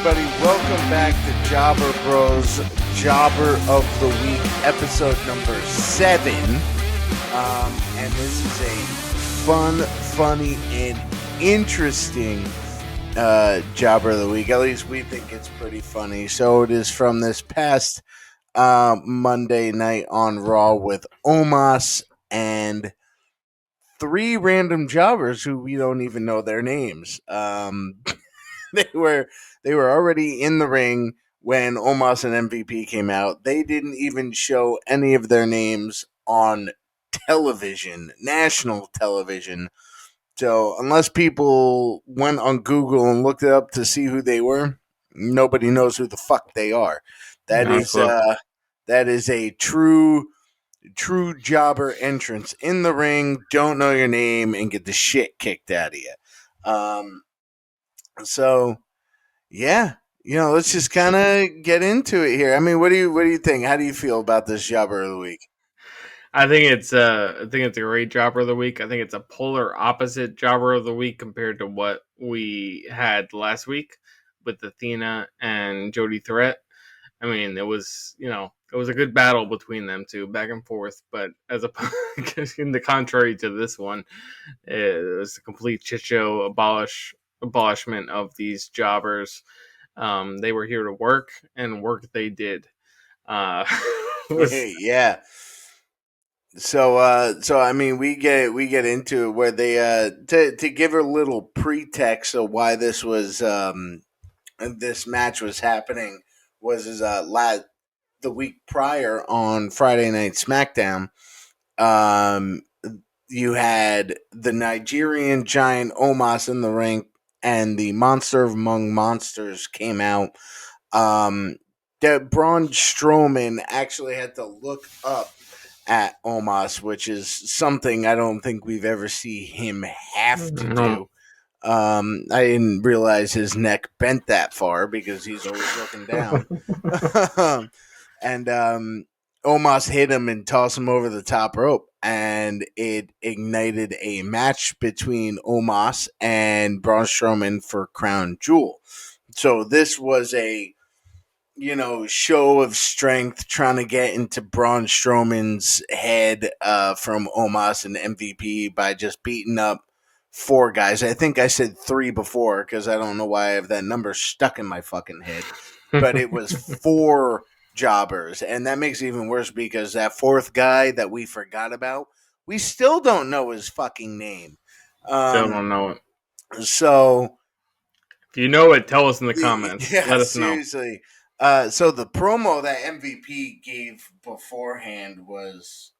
everybody. Welcome back to Jobber Bros, Jobber of the Week, episode number 7. And this is a fun, funny, and interesting Jobber of the Week. At least we think it's pretty funny. So it is from this past Monday night on Raw with Omos and 3 random jobbers who we don't even know their names. They were already in the ring when Omos and MVP came out. They didn't even show any of their names on television, national television. So unless people went on Google and looked it up to see who they were, nobody knows who the fuck they are. That is a true jobber entrance in the ring. Don't know your name and get the shit kicked out of you. So yeah, let's just kind of get into it here. I mean, what do you think? How do you feel about this Jobber of the Week? I think it's a great Jobber of the Week. I think it's a polar opposite Jobber of the Week compared to what we had last week with Athena and Jody Threat. I mean, it was a good battle between them two, back and forth. But in the contrary to this one, it was a complete shit show, abolishment of these jobbers. They were here to work, and work they did. Yeah. So I mean, we get into it where they to give a little pretext of why this match was happening was the week prior on Friday Night SmackDown. You had the Nigerian Giant Omos in the ring, and the Monster Among Monsters came out. That Braun Strowman actually had to look up at Omos, which is something I don't think we've ever seen him have to do. I didn't realize his neck bent that far because he's always looking down. And Omos hit him and tossed him over the top rope, and it ignited a match between Omos and Braun Strowman for Crown Jewel. So this was a show of strength trying to get into Braun Strowman's head from Omos and MVP by just beating up 4 guys. I think I said 3 before because I don't know why I have that number stuck in my fucking head. But it was 4 jobbers. And that makes it even worse because that 4th guy that we forgot about, we still don't know his fucking name. Still don't know it. So if you know it, tell us in the comments. Yeah, let us seriously. So the promo that MVP gave beforehand was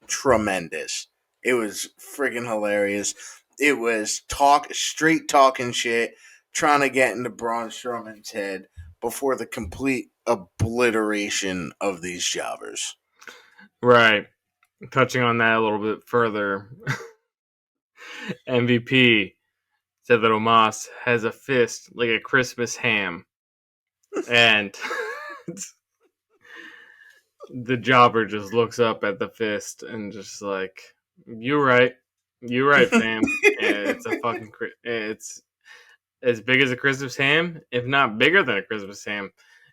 tremendous. It was friggin' hilarious. It was straight talking shit, trying to get into Braun Strowman's head before the complete obliteration of these jobbers. Right. Touching on that a little bit further, MVP said that Omos has a fist like a Christmas ham. And the jobber just looks up at the fist and just like, you're right, fam. It's it's as big as a Christmas ham, if not bigger than a Christmas ham.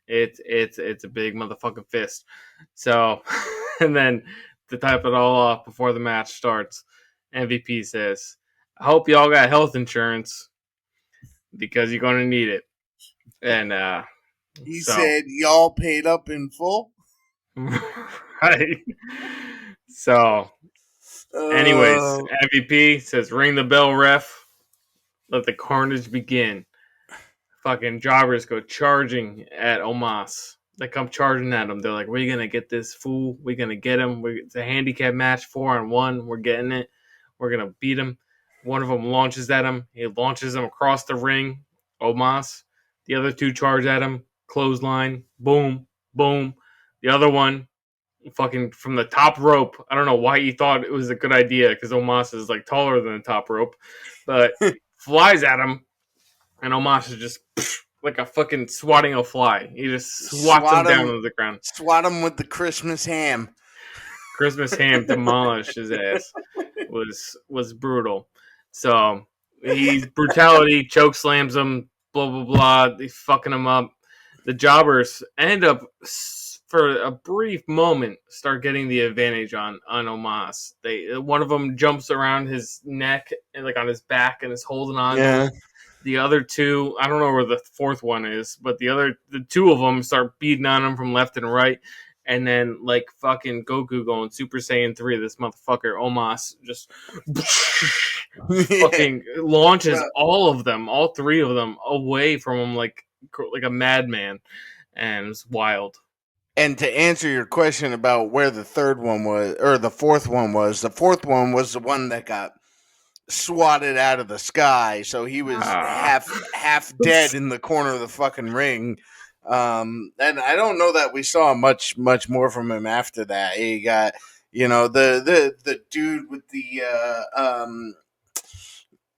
It's a big motherfucking fist. So, and then to type it all off before the match starts, MVP says, I hope y'all got health insurance because you're going to need it. And he said, y'all paid up in full? Right. So, anyways, MVP says, ring the bell, ref. Let the carnage begin. Fucking jobbers go charging at Omos. They come charging at him. They're like, we're going to get this fool. We're going to get him. It's a handicap match, 4-on-1. We're getting it. We're going to beat him. One of them launches at him. He launches him across the ring. Omos. The other 2 charge at him. Clothesline. Boom. Boom. The other one, fucking from the top rope. I don't know why he thought it was a good idea because Omos is like taller than the top rope. But flies at him. And Omos is just like a fucking swatting a fly. He just swats him down to the ground. Swat him with the Christmas ham. Christmas ham demolished his ass. Was brutal. So he brutality choke slams him, blah blah blah. They fucking him up. The jobbers end up for a brief moment start getting the advantage on Omos. One of them jumps around his neck and like on his back and is holding on to Yeah. him. The other two, I don't know where the fourth one is, but the two of them start beating on him from left and right. And then, like fucking Goku going Super Saiyan 3, this motherfucker Omos just Yeah. fucking launches Well, all of them, all three of them, away from him like a madman, and it's wild. and to answer your question about where the third one was, or the fourth one was, the fourth one was the one that got swatted out of the sky. So he was Ah. half dead in the corner of the fucking ring. And I don't know that we saw much more from him after that. He got, the dude with the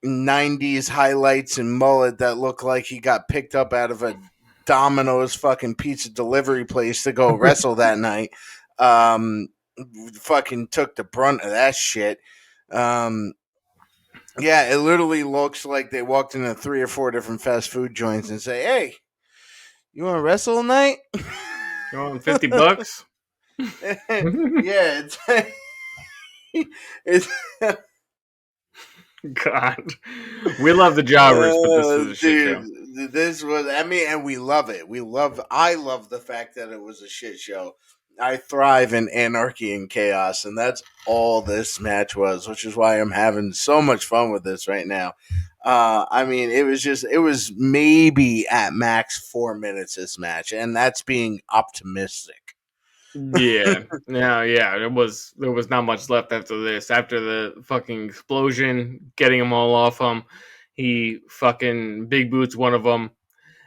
90s highlights and mullet that looked like he got picked up out of a Domino's fucking pizza delivery place to go wrestle that night. Um, Fucking took the brunt of that shit. Um, yeah, it literally looks like they walked into 3 or 4 different fast food joints and say, "Hey, you want to wrestle tonight?" You want $50? Yeah, it's God, we love the jobbers, but this was a shit show. dude. This was, I mean, and we love it. I love the fact that it was a shit show. I thrive in anarchy and chaos, and that's all this match was, which is why I'm having so much fun with this right now. I mean, it was maybe at max 4 minutes this match, and that's being optimistic. Yeah, yeah. There was not much left after this. After the fucking explosion, getting them all off him, he fucking big boots one of them,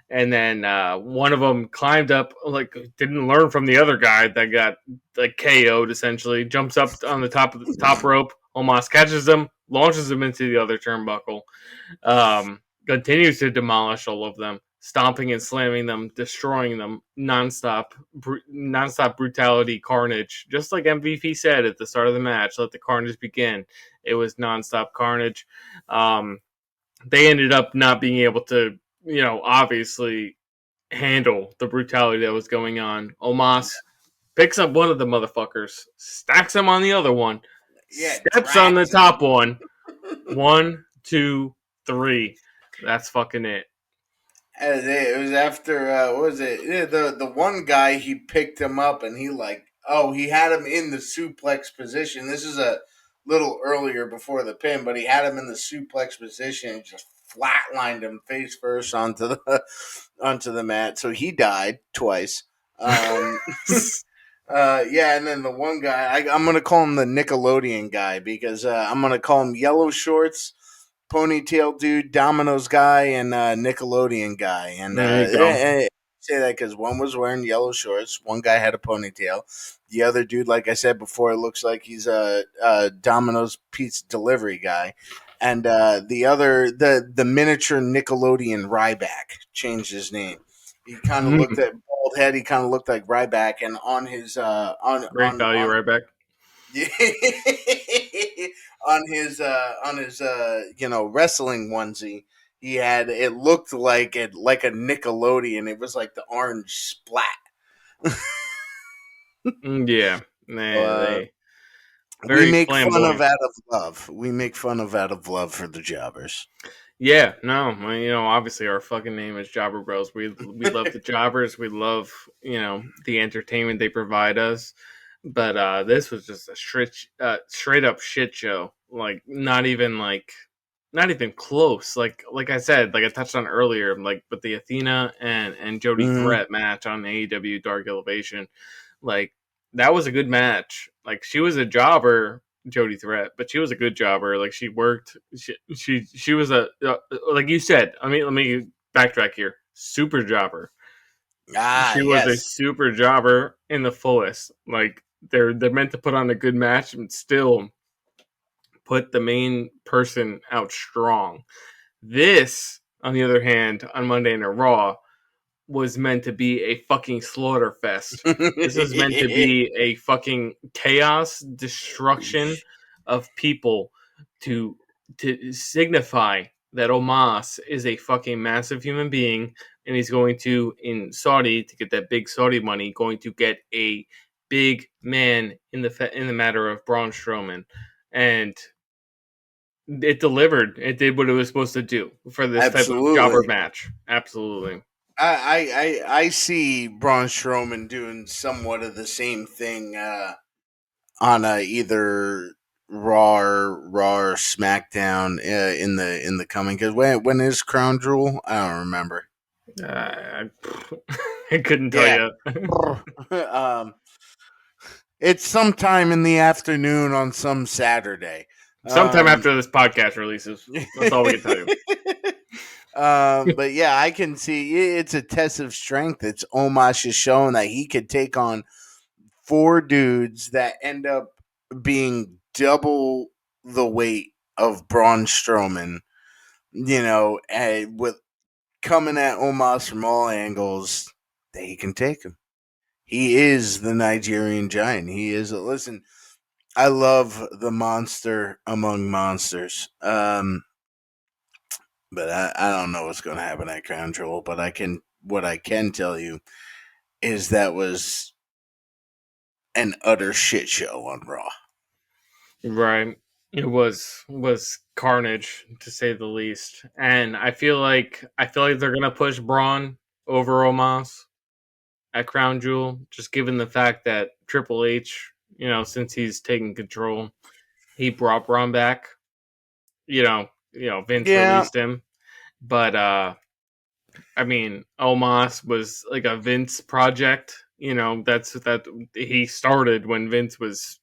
and then one of them climbed up, like didn't learn from the other guy that got like KO'd essentially. Jumps up on the top of the top rope, almost catches him, launches him into the other turnbuckle. Continues to demolish all of them, stomping and slamming them, destroying them, nonstop brutality, carnage. Just like MVP said at the start of the match, let the carnage begin. It was nonstop carnage. They ended up not being able to, obviously handle the brutality that was going on. Omos picks up one of the motherfuckers, stacks him on the other one, Yeah, steps on the drags top him. one. 1, 2, 3. That's fucking it. It was after what was it? Yeah, the one guy, he picked him up and he had him in the suplex position. This is a little earlier before the pin, but he had him in the suplex position and just flatlined him face first onto the onto the mat. So he died twice. Um, yeah, and then the one guy, I'm gonna call him the Nickelodeon guy because I'm gonna call him Yellow Shorts, ponytail dude, Domino's guy, and Nickelodeon guy. And There you go. I say that because one was wearing yellow shorts, one guy had a ponytail, the other dude, like I said before, it looks like he's a Domino's pizza delivery guy. And the miniature Nickelodeon Ryback changed his name. He kind of looked at bald head. He kind of looked like Ryback, and on his Great value right back. on his wrestling onesie, he had, it looked like it like a Nickelodeon. It was like the orange splat. Yeah. Nah, uh, they we very make fun of flamboyant. out of love. We make fun of out of love for the jobbers. Yeah, no, well, obviously our fucking name is Jobber Bros. We love the jobbers. We love, the entertainment they provide us. But this was just a straight up shit show. Like not even close. Like I said, like I touched on earlier, like with the Athena and Jody Mm-hmm. Threat match on AEW Dark Elevation, like that was a good match. Like she was a jobber, Jody Threat, but she was a good jobber. Like she worked. She was a like you said. I mean, let me backtrack here. Super jobber. Ah, She was a yes. super jobber in the fullest. Like they're meant to put on a good match and still put the main person out strong. This, on the other hand, on Monday Night Raw, was meant to be a fucking slaughter fest. This was meant to be a fucking chaos, destruction of people to signify that Omos is a fucking massive human being, and he's going to, in Saudi, to get that big Saudi money, going to get a big man in the matter of Braun Strowman, and it delivered. It did what it was supposed to do for this type of jobber Absolutely. match. Absolutely. I see Braun Strowman doing somewhat of the same thing on either Raw or SmackDown in the coming. Because when is Crown Jewel? I don't remember. Uh, I couldn't tell Yeah. you. um, it's sometime in the afternoon on some Saturday. Sometime Um, after this podcast releases. That's all we can tell you. but yeah, I can see it's a test of strength. It's Omos is showing that he could take on four dudes that end up being double the weight of Braun Strowman. You know, and with coming at Omos from all angles, that he can take him. He is the Nigerian giant. He is. Listen, I love the monster among monsters. But I don't know what's going to happen at Crown Jewel. But what I can tell you is that was an utter shit show on Raw. Right. It was carnage to say the least. And I feel like they're gonna push Braun over Omos at Crown Jewel, just given the fact that Triple H, since he's taken control, he brought Braun back. Vince Yeah, released him. But I mean, Omos was like a Vince project. That he started when Vince was,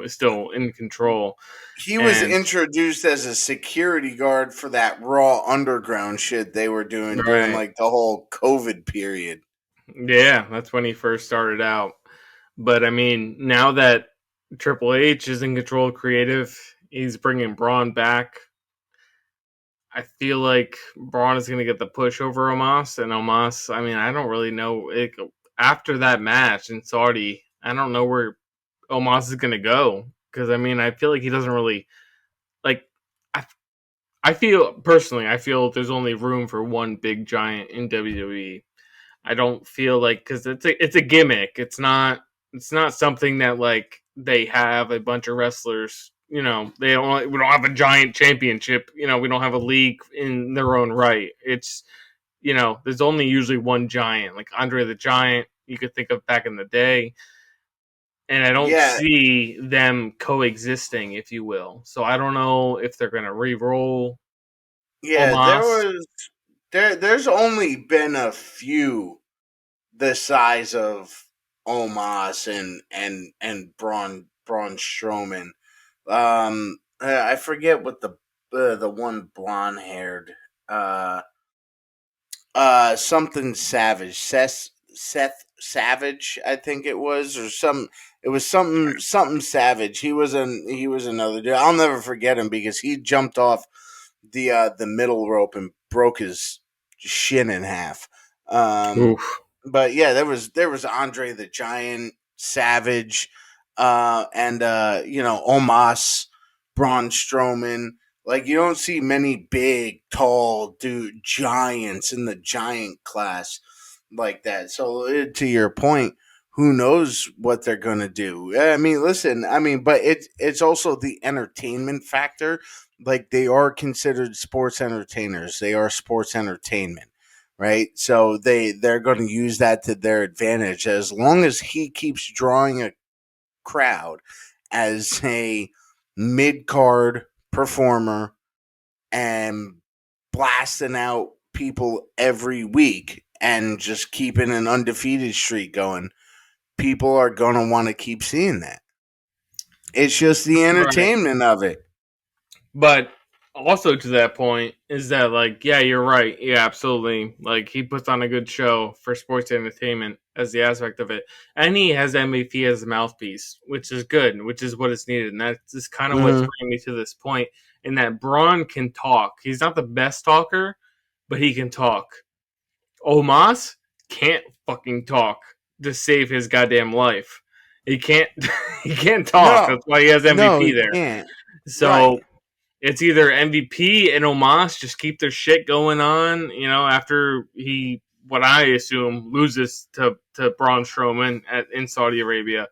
still in control. he was And introduced as a security guard for that Raw Underground shit they were doing during right, like the whole COVID period. yeah, that's when he first started out. But I mean, now that Triple H is in control of creative, he's bringing Braun back. I feel like Braun is going to get the push over Omos, and Omos. I mean, I don't really know. After that match in Saudi, I don't know where Omos is going to go, because I mean, I feel like he doesn't really like. I I feel personally, I feel there's only room for one big giant in WWE. I don't feel like, because it's a gimmick. It's not something that like they have a bunch of wrestlers. We don't have a giant championship. We don't have a league in their own right. It's there's only usually one giant, like Andre the Giant. You could think of back in the day, and I don't Yeah, see them coexisting, if you will. So I don't know if they're gonna re-roll yeah. Omos. There's only been a few the size of Omos and Braun Strowman. I forget what the one blonde haired uh something Savage, Seth Savage, I think it was, or some. It was something Savage. He was another dude. I'll never forget him because he jumped off the middle rope and broke his shin in half. Um, Oof. but yeah, there was Andre the Giant, Savage, and Omos, Braun Strowman. Like you don't see many big, tall dude giants in the giant class like that. So to your point, who knows what they're gonna do? I mean, listen, but it's also the entertainment factor. Like they are considered sports entertainers. They are sports entertainment, right? So they're going to use that to their advantage as long as he keeps drawing a crowd as a mid card performer and blasting out people every week and just keeping an undefeated streak going. People are going to want to keep seeing that. It's just the Right. entertainment of it. But also to that point is that, like, yeah, you're right. Yeah, absolutely. Like, he puts on a good show for sports entertainment as the aspect of it, and he has MVP as a mouthpiece, which is good, which is what is needed, and that's just kind of what's Mm-hmm. bringing me to this point. In that Braun can talk. He's not the best talker, but he can talk. Omos can't fucking talk to save his goddamn life. He can't. He can't talk. No, That's why he has no, MVP he there. can't. So Right. it's either MVP and Omos just keep their shit going on, after he, what I assume, loses to Braun Strowman in Saudi Arabia.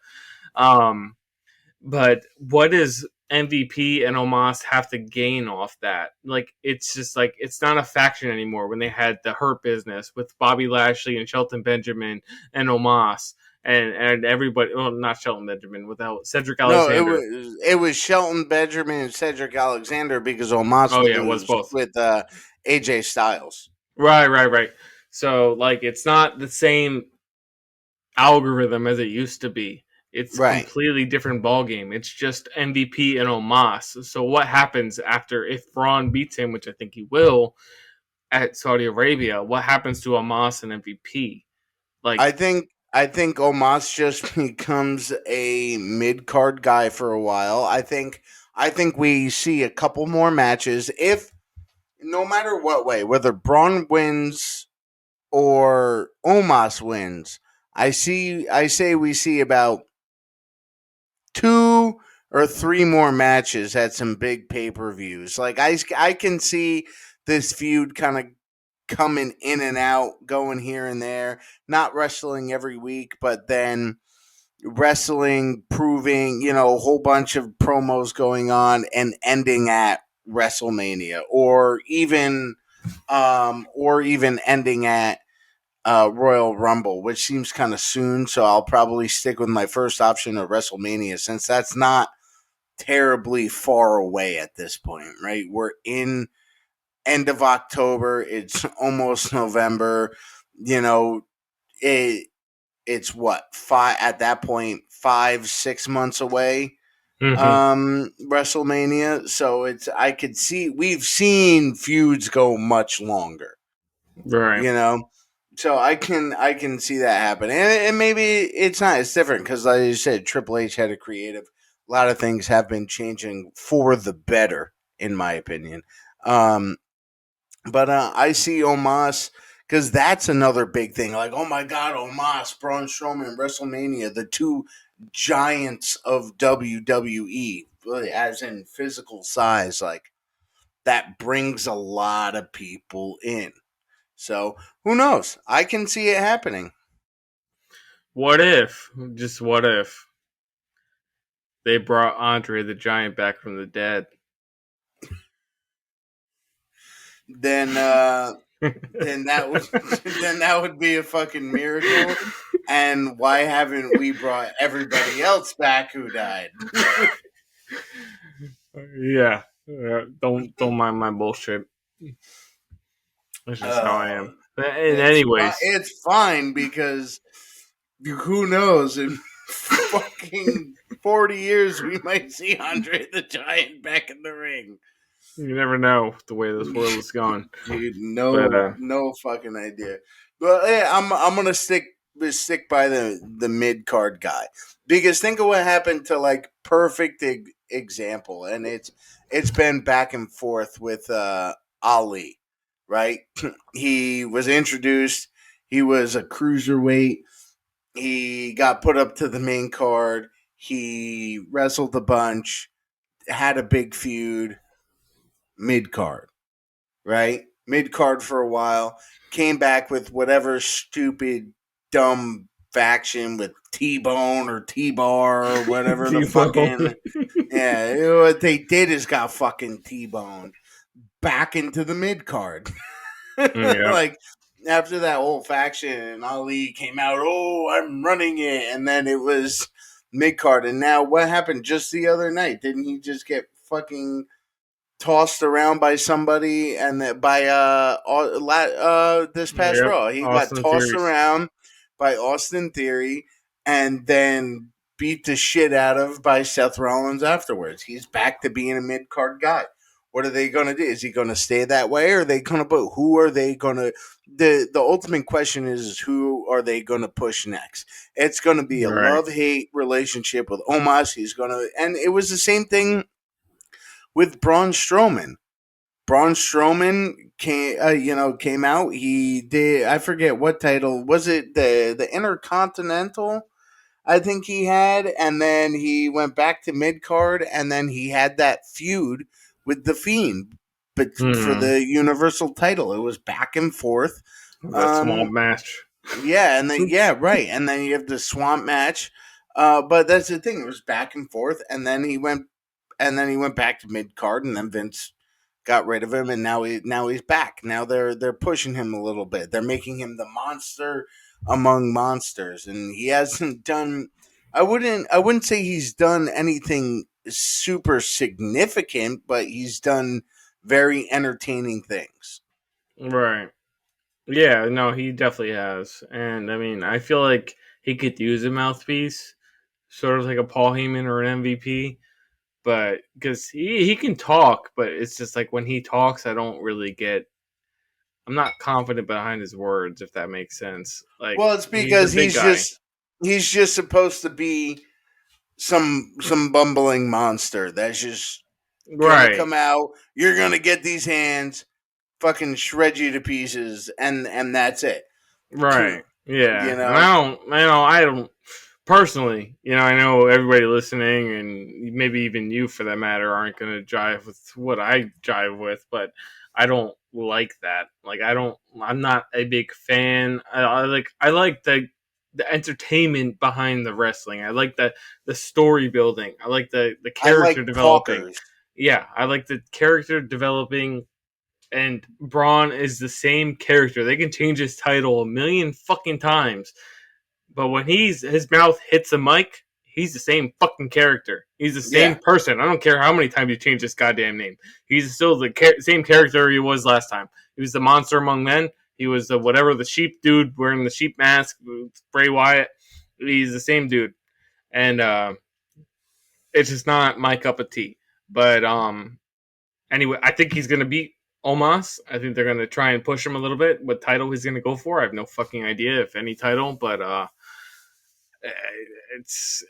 Um, but what does MVP and Omos have to gain off that? Like, it's just like, it's not a faction anymore when they had the Hurt Business with Bobby Lashley and Shelton Benjamin and Omos. And everybody, well, not Shelton Benjamin, without Cedric No, Alexander. it was Shelton Benjamin and Cedric Alexander because Omos Oh would yeah, it was lose both. with AJ Styles. Right, right, right. So like, it's not the same algorithm as it used to be. It's a Right. completely different ball game. It's just MVP and Omos. So what happens after, if Braun beats him, which I think he will at Saudi Arabia? What happens to Omos and MVP? I Like, think I think Omos just becomes a mid card guy for a while. I think we see a couple more matches if no matter what way, whether Braun wins or Omos wins. I say we see about two or three more matches at some big pay-per-views. Like I can see this feud kind of coming in and out, going here and there, not wrestling every week, but then wrestling, proving, a whole bunch of promos going on and ending at WrestleMania or even ending at Royal Rumble, which seems kind of soon. So I'll probably stick with my first option of WrestleMania since that's not terribly far away at this point, right? We're in end of October. It's almost November. You know, it it's what five at that point 5 6 months away. mm-hmm, WrestleMania. So it's I could see we've seen feuds go much longer. right. You know, so I can see that happen, and maybe it's not. It's different because, like you said, Triple H had a creative. A lot of things have been changing for the better, in my opinion. Um, but I see Omos because that's another big thing. Like, oh my God, Omos, Braun Strowman, WrestleMania, the two giants of WWE, really, as in physical size. Like that brings a lot of people in. So who knows? I can see it happening. What if, just what if, they brought Andre the Giant back from the dead? Then then that would then that would be a fucking miracle. And why haven't we brought everybody else back who died? Yeah. Don't mind my bullshit. That's just how I am. And anyways, It's fine because who knows in fucking 40 years we might see Andre the Giant back in the ring. you never know the way this world is going. Dude, But no fucking idea. But yeah, I'm gonna stick by the mid card guy because think of what happened to like perfect example, and it's been back and forth with Ali, right? He was introduced. He was a cruiserweight. He got put up to the main card. He wrestled a bunch. Had a big feud mid card, right? Mid card for a while, came back with whatever stupid, dumb faction with T Bone or T Bar or whatever the T-Bone. fucking. Yeah, what they did is got fucking T Bone back into the mid card. Yeah. Like, after that whole faction and Ali came out, oh, I'm running it. And then it was mid card. And now what happened just the other night? Didn't he just get fucking tossed around by somebody and that by this past Yep. Raw. He got Austin tossed Theories. around by Austin Theory and then beat the shit out of by Seth Rollins afterwards. He's back to being a mid card guy. What are they going to do? Is he going to stay that way, or are they going to put? Who are they going to? The ultimate question is who are they going to push next? It's going to be a Right. love hate relationship with Omos. He's going to, and it was the same thing with Braun Strowman. Braun Strowman came out. He did. I forget what title was it. The Intercontinental. I think he had, and then he went back to mid card, and then he had that feud with the Fiend, but for Hmm. the Universal title, it was back and forth. That swamp Um, match. yeah, and then yeah, right, and then you have the swamp match. But that's the thing; it was back and forth, and then he went back to mid card, and then Vince got rid of him, and now he's back. Now they're pushing him a little bit. They're making him the monster among monsters, and he hasn't done. I wouldn't say he's done anything super significant, but he's done very entertaining things. Right. Yeah, no, he definitely has. And I mean, I feel like he could use a mouthpiece, sort of like a Paul Heyman or an MVP. But because he can talk, but it's just like when he talks, I don't really get. I'm not confident behind his words, if that makes sense. Like Well, it's he's a because big guy, he's just supposed to be some bumbling monster that's just gonna right? come out. You're gonna get these hands, fucking shred you to pieces, and that's it. Right. You Yeah. And know, I don't personally, I know everybody listening and maybe even you for that matter aren't going to jive with what I jive with, but I don't like that. Like I'm not a big fan. I like the entertainment behind the wrestling. I like the story building. I like the I character like developing. talkers. Yeah, I like the character developing, and Braun is the same character. They can change his title a million fucking times, but when his mouth hits a mic, he's the same fucking character. He's the same Yeah, person. I don't care how many times you change this goddamn name. He's still the same character he was last time. He was the monster among men. He was the whatever the sheep dude wearing the sheep mask, Bray Wyatt. He's the same dude, and it's just not my cup of tea. But anyway, I think he's going to beat Omos. I think they're going to try and push him a little bit. What title he's going to go for, I have no fucking idea, if any title. But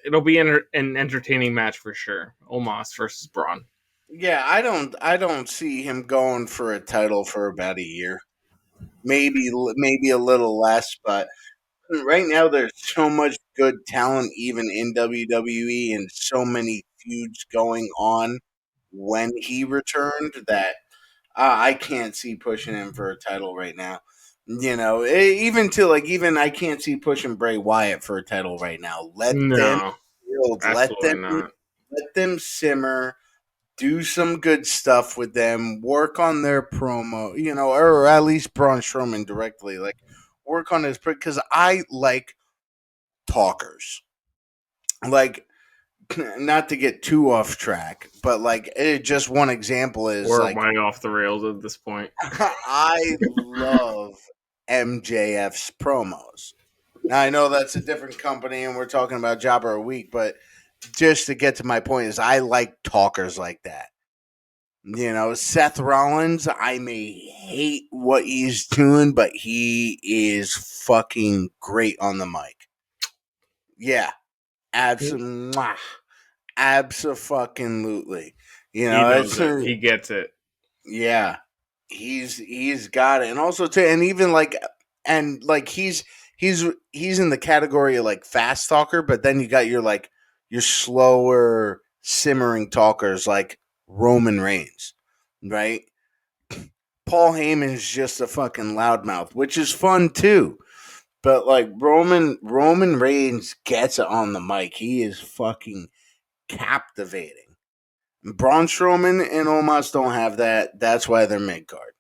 it'll be an entertaining match for sure. Omos versus Braun. yeah. I don't see him going for a title for about a year. Maybe a little less, but right now there's so much good talent even in WWE and so many feuds going on when he returned that I can't see pushing him for a title right now. Even to like even I can't see pushing Bray Wyatt for a title right now. Let them No, build, absolutely not. let them simmer, do some good stuff with them, work on their promo, or at least Braun Strowman directly, like work on his because I like talkers. Like not to get too off track, but like just one example is We're like way off the rails at this point. I love MJF's promos. Now I know that's a different company and we're talking about Jobber a week, but just to get to my point is I like talkers like that. Seth Rollins, I may hate what he's doing, but he is fucking great on the mic. Yeah, absolutely. Absolutely. He knows It's it. He gets it. yeah. He's got it. And also too and even like and like he's in the category of like fast talker, but then you got your slower simmering talkers like Roman Reigns, right? Paul Heyman's just a fucking loudmouth, which is fun too. But like Roman Reigns gets it on the mic. He is fucking captivating. Braun Strowman and Omos don't have that. That's why they're mid card.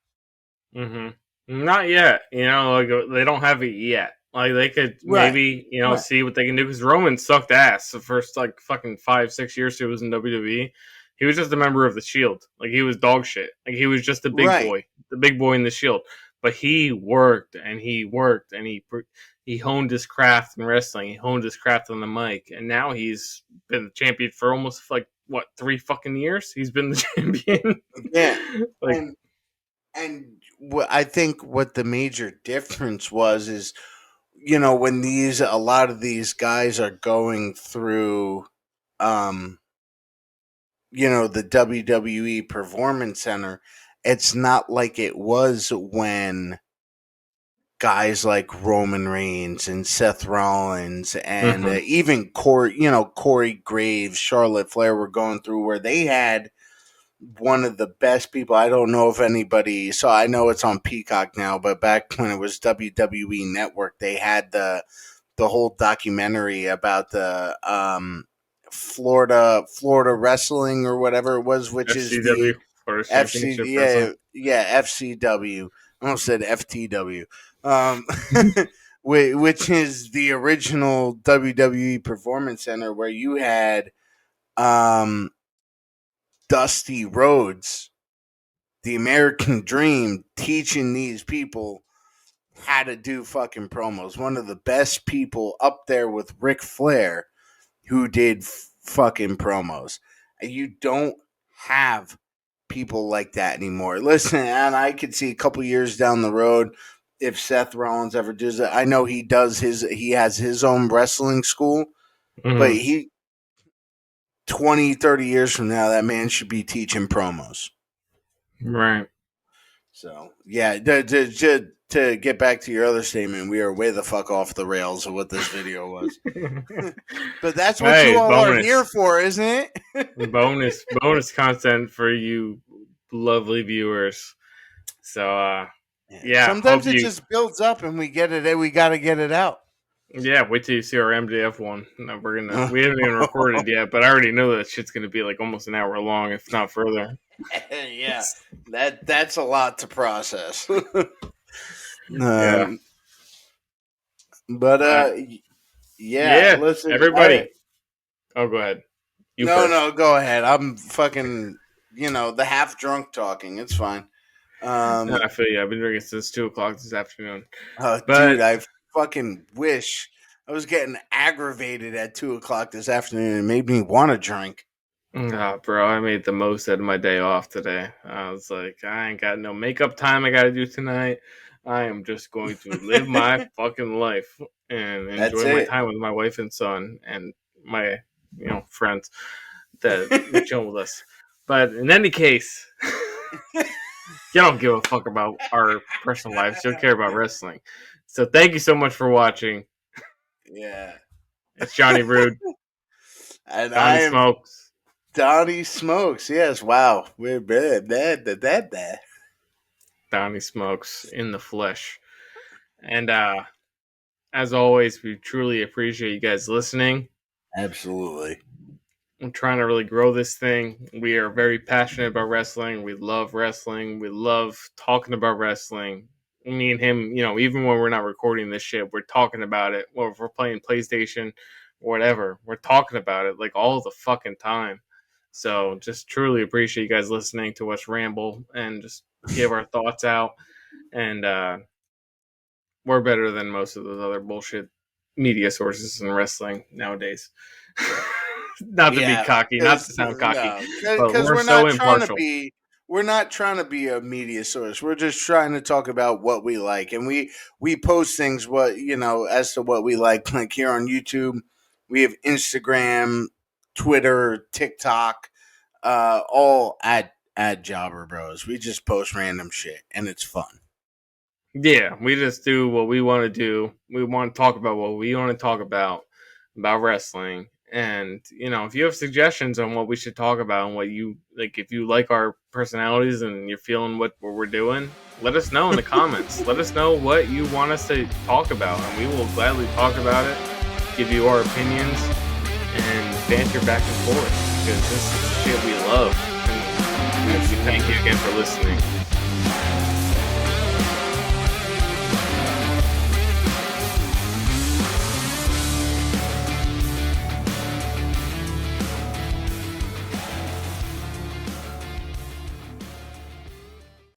Hmm. Not yet. Like they don't have it yet. Like they could Right. maybe Right. see what they can do, because Roman sucked ass the first like fucking 5-6 years he was in WWE. He was just a member of the Shield. Like he was dog shit. Like he was just Right. the big boy in the Shield. But he worked and he worked and he honed his craft in wrestling. He honed his craft on the mic, and now he's been the champion for almost like what 3 fucking years. He's been the champion. Yeah. Like And what I think what the major difference was is when these a lot of these guys are going through um the WWE Performance Center, it's not like it was when guys like Roman Reigns and Seth Rollins and mhm. even Corey Graves, Charlotte Flair were going through where they had one of the best people. I don't know if anybody saw. I know it's on Peacock now, but back when it was WWE Network, they had the whole documentary about the Florida wrestling or whatever it was, which is FCW, the Florida FC, Championship Wrestling. yeah, FCW. I almost said FTW. Um, which is the original WWE Performance Center where you had um, Dusty Rhodes, the American Dream, teaching these people how to do fucking promos. One of the best people up there with Ric Flair who did fucking promos. And you don't have people like that anymore. Listen, and I could see a couple years down the road if Seth Rollins ever does it. I know he has his own wrestling school, but Mm-hmm. he 20, 30 years from now, that man should be teaching promos. Right. So, yeah, to get back to your other statement, we are way the fuck off the rails of what this video was. But that's what you Hey, all are here bonus. for, isn't it? Bonus content for you lovely viewers. So Yeah. yeah, hope Sometimes it you just builds up and we get it. We got to get it out. yeah, wait till you see our MJF one. No, we haven't even recorded yet, but I already know that shit's gonna be like almost an hour long, if not further. Yeah, that's a lot to process. Yeah. um, but Uh, yeah. yeah, Listen, everybody. Oh, go ahead. You first. no, go ahead. I'm fucking, the half drunk talking. It's fine. No, Um, I feel you. I've been drinking since 2 o'clock this afternoon. Dude, But I fucking wish I was getting aggravated at 2 o'clock this afternoon. It made me want to drink. bro, I made the most out of my day off today. I was like, I ain't got no makeup time I got to do tonight. I am just going to live my fucking life and That's enjoy my it. time with my wife and son and my, friends that chill with us. But in any case, you don't give a fuck about our personal lives. You don't care about wrestling. So thank you so much for watching. Yeah. It's Johnny Rude, And I Donnie am Smokes, Donnie Smokes. Yes, wow. We're bad. Donnie Smokes in the flesh. And as always, we truly appreciate you guys listening. Absolutely. I'm trying to really grow this thing. We are very passionate about wrestling. We love wrestling. We love talking about wrestling. Me and him, even when we're not recording this shit, we're talking about it. Or if we're playing PlayStation or whatever, we're talking about it like all the fucking time. So just truly appreciate you guys listening to us ramble and just give our thoughts out. And we're better than most of those other bullshit media sources in wrestling nowadays. Not to be Yeah, cocky, not to sound cocky, but because we're we're so not trying to impartial. be. We're not trying to be a media source. We're just trying to talk about what we like, and we post things as to what we like. Like here on YouTube, we have Instagram, Twitter, TikTok, all at Jobber Bros. We just post random shit, and it's fun. Yeah, we just do what we want to do. We want to talk about what we want to talk about wrestling. And, if you have suggestions on what we should talk about and what you like, if you like our personalities and you're feeling what we're doing, let us know in the comments. Let us know what you want us to talk about, and we will gladly talk about it, give you our opinions, and banter back and forth because this is shit we love. And we thank you again for listening.